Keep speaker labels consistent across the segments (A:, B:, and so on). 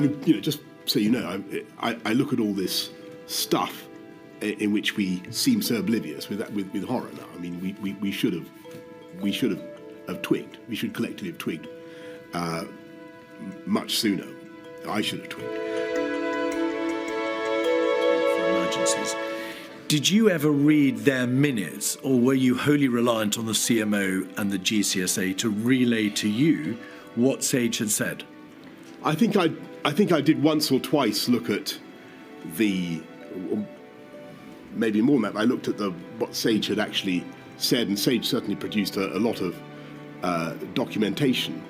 A: mean, just so you know, I look at all this stuff in which we seem so oblivious with horror now. I mean, we should have twigged. We should collectively have twigged much sooner. I should have twigged.
B: For emergencies. Did you ever read their minutes, or were you wholly reliant on the CMO and the GCSA to relay to you what Sage had said?
A: I think I did once or twice look at maybe more than that. I looked at what Sage had actually said, and Sage certainly produced a lot of documentation.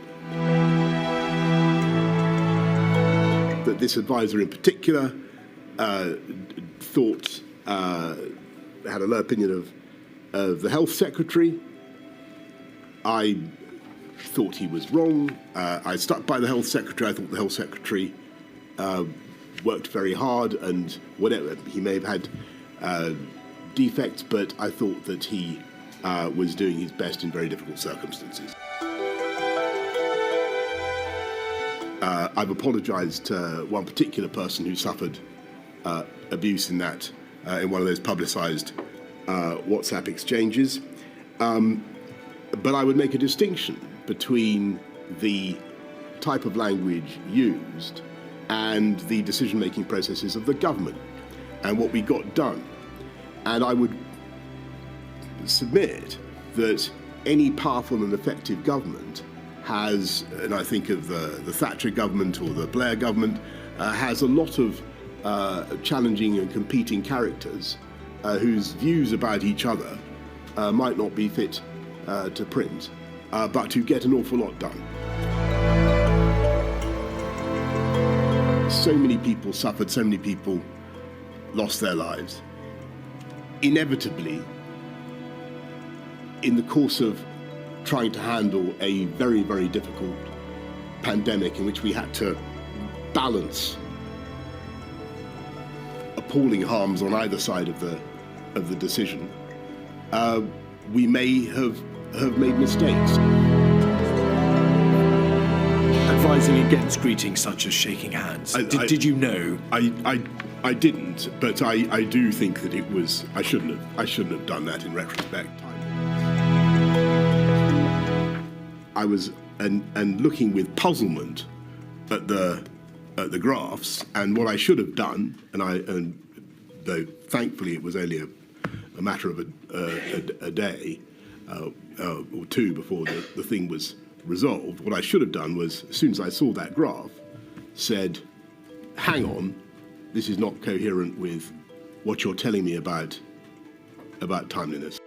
A: That this advisor in particular thought. Had a low opinion of the health secretary. I thought he was wrong. I stuck by the health secretary. I thought the health secretary worked very hard, and whatever, he may have had defects, but I thought that he was doing his best in very difficult circumstances. I've apologised to one particular person who suffered abuse in that. In one of those publicised WhatsApp exchanges. But I would make a distinction between the type of language used and the decision-making processes of the government and what we got done. And I would submit that any powerful and effective government has, and I think of the Thatcher government or the Blair government, has a lot of challenging and competing characters whose views about each other might not be fit to print, but who get an awful lot done. So many people suffered, so many people lost their lives. Inevitably, in the course of trying to handle a very, very difficult pandemic in which we had to balance appalling harms on either side of the decision, we may have made mistakes.
B: Advising against greetings such as shaking hands. Did you know?
A: I didn't, but I do think that it was. I shouldn't have done that in retrospect. I was and looking with puzzlement at the graphs, and what I should have done, and though thankfully it was only a matter of a day or two before the thing was resolved, what I should have done was, as soon as I saw that graph, said, hang on, this is not coherent with what you're telling me about timeliness.